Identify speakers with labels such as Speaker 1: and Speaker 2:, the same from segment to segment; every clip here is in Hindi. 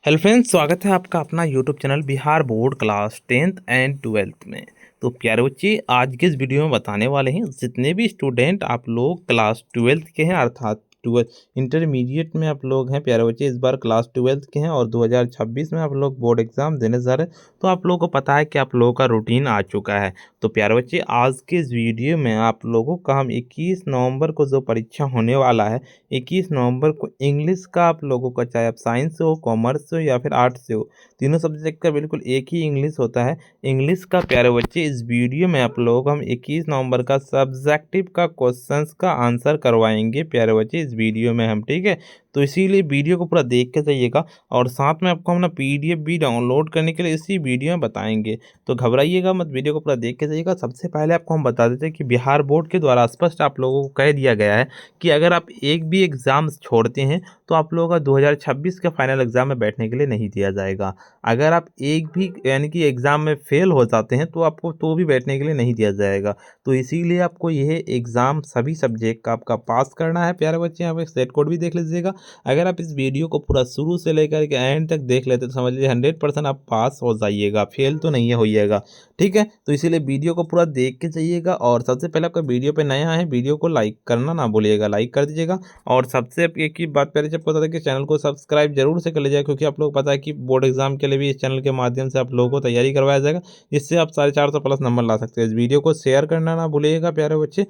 Speaker 1: हेलो फ्रेंड्स, स्वागत है आपका अपना YouTube channel Bihar board class 10th and 12th में। तो प्यारे बच्चे, आज के इस वीडियो में बताने वाले हैं जितने भी स्टूडेंट आप लोग क्लास 12th के हैं, अर्थात 12 इंटरमीडिएट में आप लोग हैं। प्यारे बच्चे, इस बार क्लास 12th के हैं और 2026 में आप लोग बोर्ड एग्जाम देने जा रहे हैं। तो आप लोगों को पता है कि आप लोगों का रूटीन आ चुका है। तो प्यारे बच्चे, आज के इस वीडियो में आप लोगों का हम 21 नवंबर को जो परीक्षा होने वाला है, 21 नवंबर को इंग्लिश का आप लोगों का, चाहे आप साइंस से हो, कॉमर्स से हो या फिर आर्ट्स से हो, तीनों सब्जेक्ट का बिल्कुल एक ही इंग्लिश होता है। इंग्लिश का प्यारे बच्चे, इस वीडियो में आप लोगों को हम 21 नवंबर का सब्जेक्टिव का क्वेश्चंस का आंसर करवाएंगे प्यारे बच्चे इस वीडियो में हम, ठीक है। तो इसीलिए वीडियो को पूरा देख के जाइएगा और साथ में आपको हम ना पीडीएफ भी डाउनलोड करने के लिए इसी वीडियो में बताएंगे। तो घबराइएगा मत, वीडियो को पूरा देख के जाइएगा। सबसे पहले आपको हम बता देते हैं कि बिहार बोर्ड के द्वारा स्पष्ट आप लोगों को कह दिया गया है कि अगर आप एक भी एग्ज़ाम छोड़ते हैं तो आप लोगों का 2026 का फाइनल एग्ज़ाम में बैठने के लिए नहीं दिया जाएगा। अगर आप एक भी यानी कि एग्ज़ाम में फेल हो जाते हैं तो आपको तो भी बैठने के लिए नहीं दिया जाएगा। तो इसीलिए आपको यह एग्ज़ाम सभी सब्जेक्ट का आपका पास करना है प्यारे बच्चे। यहाँ पे सेट कोड भी देख लीजिएगा। अगर आप इस वीडियो को पूरा शुरू से लेकर के एंड तक देख लेते तो समझ लीजिए 100% आप पास हो जाइएगा, फेल तो नहीं होइएगा, ठीक है। तो इसीलिए वीडियो को पूरा देख के जाइएगा। और सबसे पहले आपका वीडियो पे नया है, वीडियो को लाइक करना ना भूलिएगा, लाइक कर दीजिएगा। और सबसे एक ही बात पहले जब पता था कि चैनल को सब्सक्राइब जरूर से कर लीजिएगा, क्योंकि आप लोग पता है कि बोर्ड एग्जाम के लिए भी इस चैनल के माध्यम से आप लोगों को तैयारी करवाया जाएगा, जिससे आप 450 प्लस नंबर ला सकते हैं। इस वीडियो को शेयर करना ना भूलिएगा प्यारे बच्चे।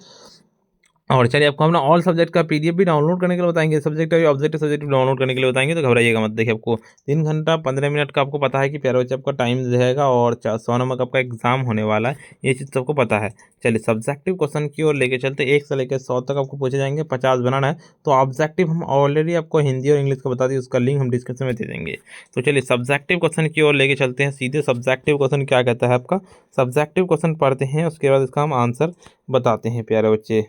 Speaker 1: और चलिए, आपको हम ना ऑल सब्जेक्ट का पीडीएफ भी डाउनलोड करने के लिए बताएंगे, सब्जेक्ट का भी ऑब्जेक्टिव सब्जेक्ट भी डाउनलोड करने के लिए बताएंगे। तो घबराइएगा मत। देखिए, आपको 3 घंटा 15 मिनट का आपको पता है कि प्यारे बच्चे आपका टाइम रहेगा और 100 नंबर का आपका एग्जाम होने वाला है, ये चीज़ सबको पता है। चलिए, सब्जेक्टिव क्वेश्चन की ओर लेके चलते। 1 से लेकर 100 तक आपको पूछे जाएंगे, 50 बनाना है। तो ऑब्जेक्टिव हम ऑलरेडी आपको हिंदी और इंग्लिश का बता दिए, उसका लिंक हम डिस्क्रिप्शन में दे देंगे। तो चलिए, सब्जेक्टिव क्वेश्चन की ओर लेके चलते हैं सीधे। सब्जेक्टिव क्वेश्चन क्या कहता है आपका, सब्जेक्टिव क्वेश्चन पढ़ते हैं, उसके बाद इसका हम आंसर बताते हैं प्यारे बच्चे।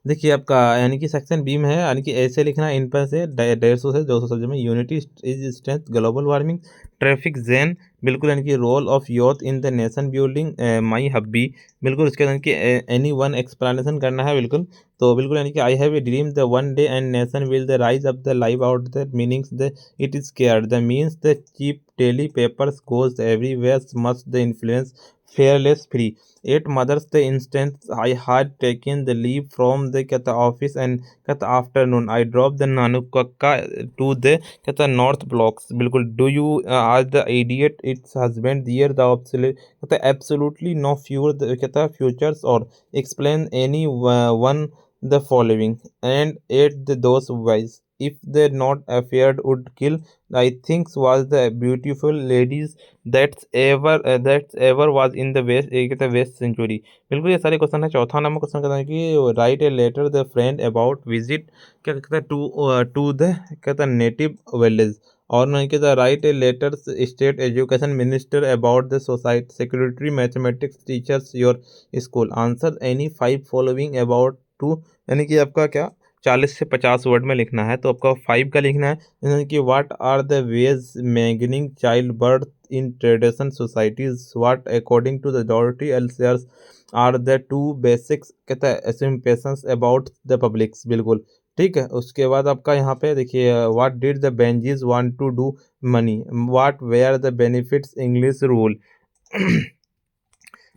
Speaker 1: देखिए, आपका यानी कि सेक्शन बी में है, यानी कि ऐसे लिखना इन पर से 150 से 200 सब्जेक्ट में। Unity is strength, global warming, traffic jam, बिल्कुल यानी कि role of youth in the nation building, my hobby, बिल्कुल उसके यानी कि एनी वन एक्सप्लेनेशन करना है, बिल्कुल। तो बिल्कुल यानी कि I have a dream the one day and nation will the rise of the live out the meanings the it is care the means the cheap daily papers goes everywhere must the influence fearless free. Eight mothers the instant I had taken the leave from the kata office and kata afternoon I dropped the nanukaka to the kata north blocks. बिल्कुल do you are the idiot its husband there the absolute kata absolutely no fewer the kata futures or explain any one the following and eight the those wise if they not afeared would kill I think was the beautiful ladies that ever was in the west कहता है वेस्ट सेंचुरी। बिल्कुल ये सारे क्वेश्चन है। चौथा नंबर क्वेश्चन कहता है कि write a letter the friend about visit, क्या कहता है, टू द कहता है नेटिव विलेज। और नहीं कहता write a letter state education minister about the society secretary mathematics teachers your school. Answer any 5 following about two, यानी कि आपका क्या 40 से 50 वर्ड में लिखना है। तो आपका 5 का लिखना है, यानी कि what are the ways managing child birth in tradition societies what according to the Doherty Elsers are the two basics कहता है assumptions about the publics, बिल्कुल ठीक है। उसके बाद आपका यहाँ पे देखिए what did the Benjis want to do money, what were the benefits English rule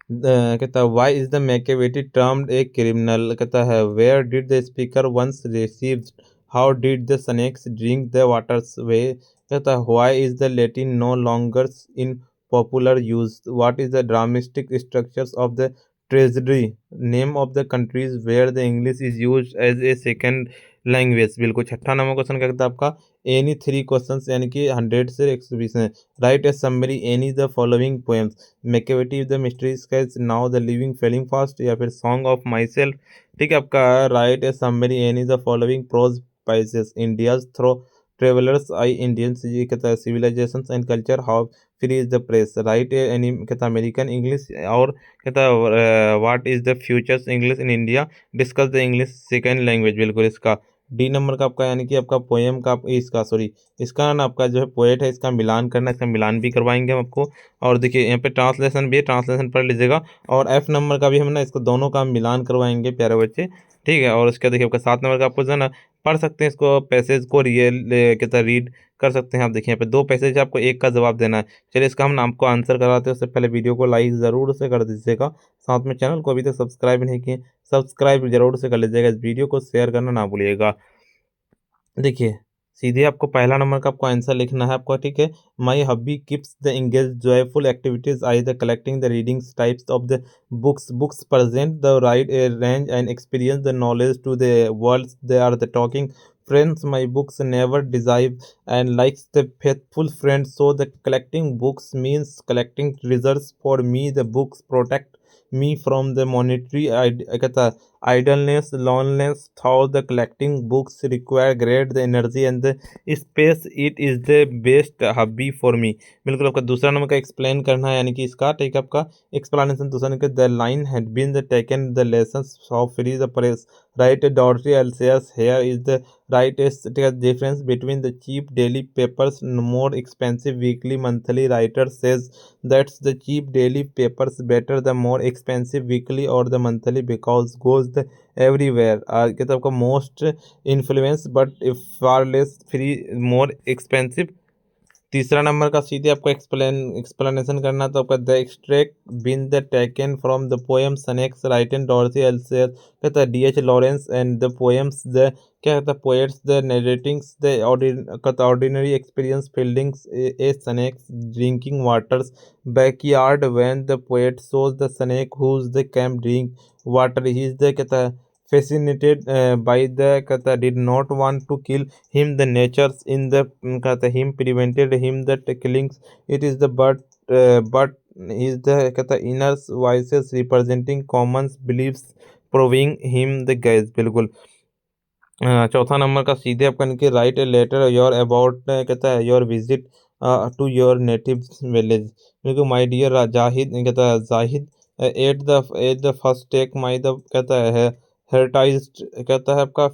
Speaker 1: कहता है why is the Machiavelli termed a criminal, कहता है where did the speaker once received, how did the snakes drink the water's way, कहता है why is the Latin no longer in popular use, what is the dramatic structures of the treasury, name of the countries where the English is used as a second language. बिल्कुल छठा नंबर क्वेश्चन क्या कहता है आपका एनी 3 क्वेश्चन, यानी कि 100 से 120 में। Write a summary any the following poems, Machiavelli the mystery sketch, now the living falling fast, या फिर सॉन्ग ऑफ माई सेल्फ। ठीक है, आपका write a summary any the following prose pieces, India's through travellers eye Indian कहता है civilisation and culture, how free is the press. Write a any कहता है अमेरिकन इंग्लिश, और कहता है what is the futures English in India, discuss the English second language. बिल्कुल इसका डी नंबर का आपका यानी कि आपका पोएम का इसका सॉरी इसका ना आपका जो है पोएट है, इसका मिलान करना, इसका मिलान भी करवाएंगे हम आपको। और देखिए यहाँ पे ट्रांसलेशन भी है, ट्रांसलेशन पढ़ लीजिएगा। और एफ नंबर का भी हम ना इसको दोनों का मिलान करवाएंगे प्यारे बच्चे। ठीक है। और उसके देखिए आपका 7 नंबर का आपको जो है ना पढ़ सकते हैं इसको, पैसेज को रियल कहता है रीड कर सकते हैं आप। देखिए यहाँ पे 2 पैसेज आपको एक का जवाब देना है। चलिए इसका हम आपको आंसर कराते हैं, उससे पहले वीडियो को लाइक ज़रूर से कर दीजिएगा, साथ में चैनल को अभी तक सब्सक्राइब नहीं किए सब्सक्राइब जरूर से कर लीजिएगा, इस वीडियो को शेयर करना ना भूलिएगा। देखिए सीधे आपको पहला नंबर का आपको आंसर लिखना है आपको, ठीक है। My hobby keeps the engage joyful activities I the collecting the readings types of the books present the right range and experience the knowledge to the world they are the talking friends. My books never deceive and likes the faithful friends, so the collecting books means collecting treasures for me. The books protect me from the monetary idleness, loneliness. Thought the collecting books require great the energy and the space. It is the best hobby for me. बिल्कुल आपका दूसरा नंबर का एक्सप्लेन करना है, यानी कि इसका ठीक है आपका एक्सप्लेनेशन दूसरा number the line had been the taken the lessons of free the press right Dorothy L Sayers here is the right is the difference between the cheap daily papers more expensive weekly monthly. Writer says that's the cheap daily papers better the more expensive weekly or the monthly because goes the everywhere कहता आपका most influence but if far less free more expensive। तीसरा नंबर का सीधे आपको एक्सप्लेनेशन करना, तो आपका the extract been the taken from the poem snakes written Dorothy L Sayers कहता है D H. Lawrence and the poems the क्या कहता है poets the narratings the ordinary experience feelings a snakes drinking waters backyard when the poet sees the snake who's the came drink water he is the कहता है fascinated by the कहता did not want to kill him the natures in the कहता him prevented him the killings it is the but is the कहता inner voices representing common beliefs proving him the guys। बिल्कुल चौथा नंबर का सीधे आपका इनके write a letter your about कहता है your visit to your native village. बिल्कुल माय डियर जाहिद कहता है Zahid at the first take my the कहता है हेरिटाइज कहता है आपका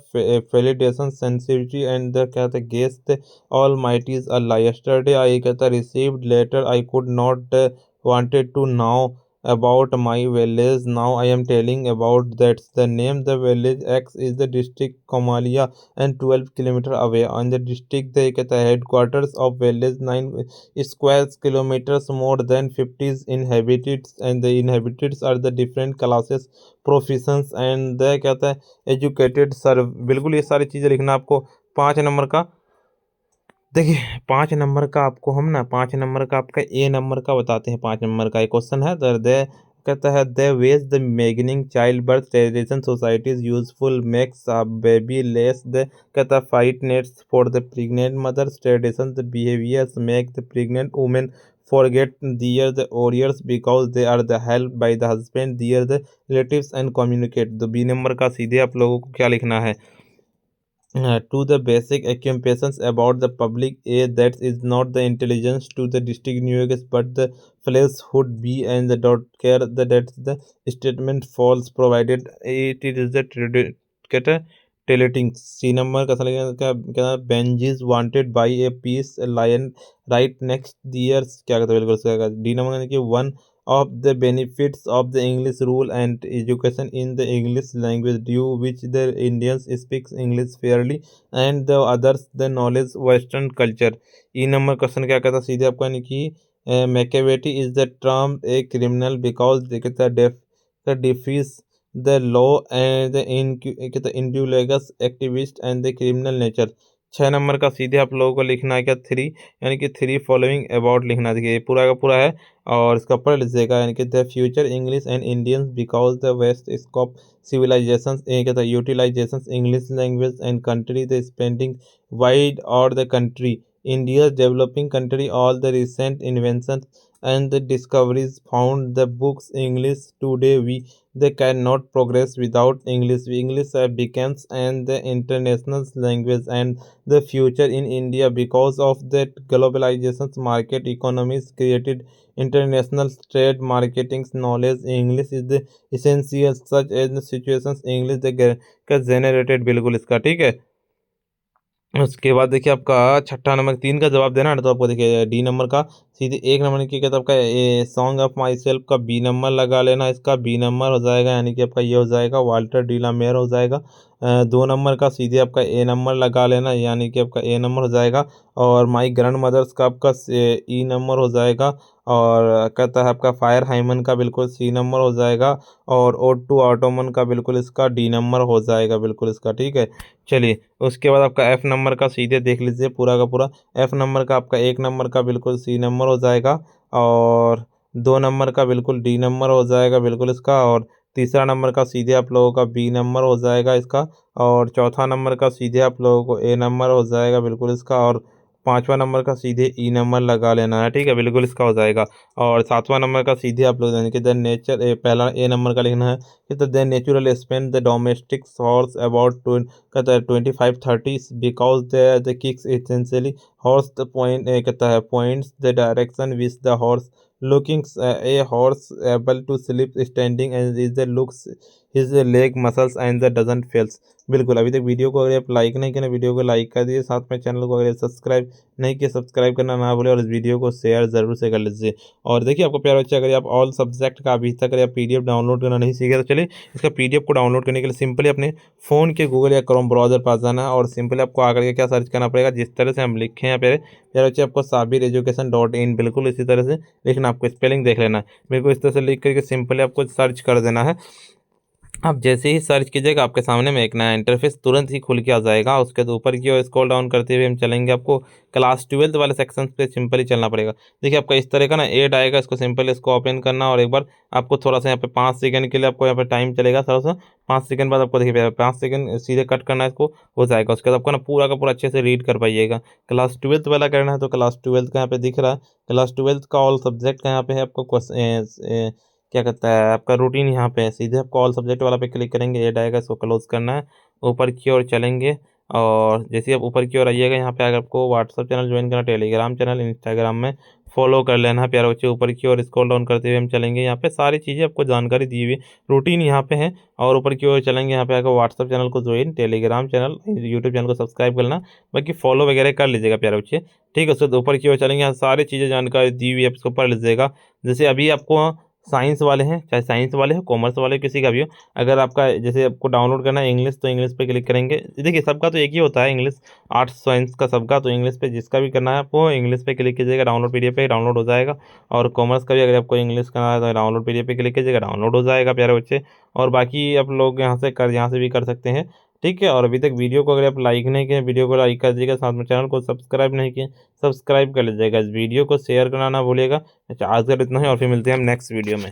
Speaker 1: फेलिडेशन सेंसिटिविटी एंड द कहता है guest all mighties Allah yesterday I कहता received letter I could not wanted to now about my village now I am telling about that's the name the village X is the district Komalia and 12 kilometer away on the district they कहता है headquarters of village 9 square kilometers more than 50 inhabitants and the inhabitants are the different classes professions and the कहता है educated सर्व। बिल्कुल ये सारी चीज़ें लिखना आपको। 5 नंबर का देखिए 5 नंबर का आपको हम ना 5 नंबर का आपका ए नंबर का बताते हैं। 5 नंबर का एक क्वेश्चन है दर्द कहता है the ways the managing child birth tradition societies useful makes baby less the कहता है fight nets for the pregnant mothers tradition the behaviours make the pregnant women forget their the warriors because they are the helped by the husband their the relatives and communicate। तो बी नंबर का सीधे आप लोगों को क्या लिखना है to the basic occupations about the public a that is not the intelligence to the district New York but the falsehood b and the dot care that the statement false provided it is the कहता है टेलेटिंग। सी नंबर का सही क्या क्या बेंजीज wanted by a peace lion right next there's क्या कहता है बिल्कुल डी नंबर कि one of the benefits of the English rule and education in the English language due which the Indians speaks English fairly and the others the knowledge Western culture। E number question क्या कहता है सीधे आपका यानी कि Macavity is the term a criminal because कहता है defies the law and the कहता है indulges activist and the criminal nature. 6 number का सीधे आप लोगों को लिखना है क्या थ्री यानी कि थ्री फॉलोइंग अबाउट लिखना। देखिए पूरा का पूरा है और इसका पढ़ लीजिएगा यानी कि the future English and Indians because the west scope civilisation कहता है utilisation English language and country the spending wide और the country India developing country all the recent invention and the discoveries found the books English today we they cannot progress without English. English becomes and the international language and the future in India because of that globalization's market economies created international trade marketing knowledge English is the essential such as the situations English the generated। बिल्कुल इसका ठीक है। उसके बाद देखिए आपका छठा नंबर 3 का जवाब देना है तो आपको देखिए डी नंबर का सीधे 1 नंबर की कहता है आपका a song of my self का बी नंबर लगा लेना, इसका बी नंबर हो जाएगा, यानी कि आपका ये हो जाएगा वाल्टर डी ला मेयर हो जाएगा। 2 नंबर का सीधे आपका ए नंबर लगा लेना, यानी कि आपका ए नंबर हो जाएगा। और माई ग्रैंड मदर्स का आपका ई नंबर हो जाएगा। और कहता है आपका फायर हाइमन का बिल्कुल सी नंबर हो जाएगा। और ओड टू ऑटोमन का बिल्कुल इसका डी नंबर हो जाएगा बिल्कुल इसका, ठीक है। चलिए उसके बाद आपका एफ नंबर का सीधे देख लीजिए पूरा का पूरा। एफ नंबर का आपका 1 नंबर का बिल्कुल सी नंबर हो जाएगा। और 2 नंबर का बिल्कुल डी नंबर हो जाएगा बिल्कुल इसका। और तीसरा नंबर का सीधे आप लोगों का बी नंबर हो जाएगा इसका। और चौथा नंबर का सीधे आप लोगों को ए नंबर हो जाएगा बिल्कुल इसका। और पाँचवा नंबर का सीधे ई नंबर लगा लेना है, ठीक है, बिल्कुल इसका हो जाएगा। और सातवां नंबर का सीधे आप लोग यानी कि द नेचर पहला ए नंबर का लिखना है कि the natural spend the domestic horse about 25-30 because the kicks essentially horse the point कहता है points the direction which the horse looking a horse able to sleep standing and is the looks his leg muscles and the doesn't fails। बिल्कुल अभी तक वीडियो को अगर आप लाइक नहीं किया वीडियो को लाइक कर दिए, साथ में चैनल को अगर सब्सक्राइब नहीं किया सब्सक्राइब करना ना भूले और इस वीडियो को शेयर जरूर से कर लीजिए। और देखिए आपको प्यारे बच्चे अगर आप ऑल सब्जेक्ट का अभी तक अगर आप पीडीएफ डाउनलोड करना नहीं सीखे तो चलिए इसका पीडीएफ को डाउनलोड करने के लिए सिंपली अपने फ़ोन के गूगल या क्रोम ब्राउजर पास जाना है और सिंपली आपको आकर के क्या सर्च करना पड़ेगा, जिस तरह से हम लिखे हैं प्यारे बच्चे आपको sabir education.in बिल्कुल इसी तरह से, लेकिन आपको स्पेलिंग देख लेना है। बिल्कुल इस तरह से लिख करके सिंपली आपको सर्च कर देना है। आप जैसे ही सर्च कीजिएगा आपके सामने में एक नया इंटरफेस तुरंत ही खुल के आ जाएगा। उसके तो ऊपर की ओर स्क्रॉल डाउन करते हुए हम चलेंगे, आपको क्लास 12 वाले सेक्शन पे सिंपली चलना पड़ेगा। देखिए आपका इस तरह का ना ऐड आएगा, इसको सिंपली इसको ओपन करना और एक बार आपको थोड़ा सा यहाँ पे 5 सेकंड के लिए आपको यहाँ पे टाइम चलेगा थोड़ा सा। 5 सेकंड बाद आपको देखिए 5 सेकंड सीधे कट करना है, इसको हो जाएगा। उसके बाद आपको ना पूरा का पूरा अच्छे से रीड कर पाइएगा। क्लास 12 वाला करना है तो क्लास 12 का यहाँ पे दिख रहा है, क्लास 12 का ऑल सब्जेक्ट का यहाँ पे है आपको क्या कहता है आपका रूटीन यहाँ पे है। सीधे आपको ऑल सब्जेक्ट वाला पे क्लिक करेंगे, ऐड आएगा, इसको क्लोज करना है। ऊपर की ओर चलेंगे और जैसे ही आप ऊपर की ओर आइएगा यहाँ पे अगर आपको व्हाट्सअप चैनल ज्वाइन करना, टेलीग्राम चैनल, इंस्टाग्राम में फॉलो कर लेना है प्यारे बच्चे। यूपर की ओर स्क्रॉल डाउन करते हुए हम चलेंगे, यहाँ पे सारी चीज़ें आपको जानकारी दी हुई रूटीन यहाँ पे है। और ऊपर की ओर चलेंगे, यहाँ पे आकर व्हाट्सअप चैनल को join, Telegram channel, YouTube channel को सब्सक्राइब करना, बाकी फॉलो वगैरह कर लीजिएगा प्यारे बच्चे, ठीक है। उसके बाद ऊपर की ओर चलेंगे, यहाँ सारी चीज़ें जानकारी दी हुई है, इसको पढ़ लीजिएगा। जैसे अभी आपको साइंस वाले हैं, चाहे साइंस वाले हो कॉमर्स वाले किसी का भी हो, अगर आपका जैसे आपको डाउनलोड करना है इंग्लिश तो इंग्लिश पे क्लिक करेंगे। देखिए सबका तो एक ही होता है इंग्लिश, आर्ट्स साइंस का सबका, तो इंग्लिश पे जिसका भी करना है आपको इंग्लिश पे क्लिक कीजिएगा, डाउनलोड पीडीएफ पे डाउनलोड हो जाएगा। और कॉमर्स का भी अगर आपको इंग्लिश करना है तो डाउनलोड पीडीएफ पे क्लिक कीजिएगा, डाउनलोड हो जाएगा प्यारे बच्चे। और बाकी आप लोग यहाँ से भी कर सकते हैं, ठीक है। और अभी तक वीडियो को अगर आप लाइक नहीं किए वीडियो को लाइक कर दीजिएगा, साथ में चैनल को सब्सक्राइब नहीं किए सब्सक्राइब कर लीजिएगा, इस वीडियो को शेयर करना ना भूलिएगा। अच्छा आज का इतना ही और फिर मिलते हैं हम नेक्स्ट वीडियो में।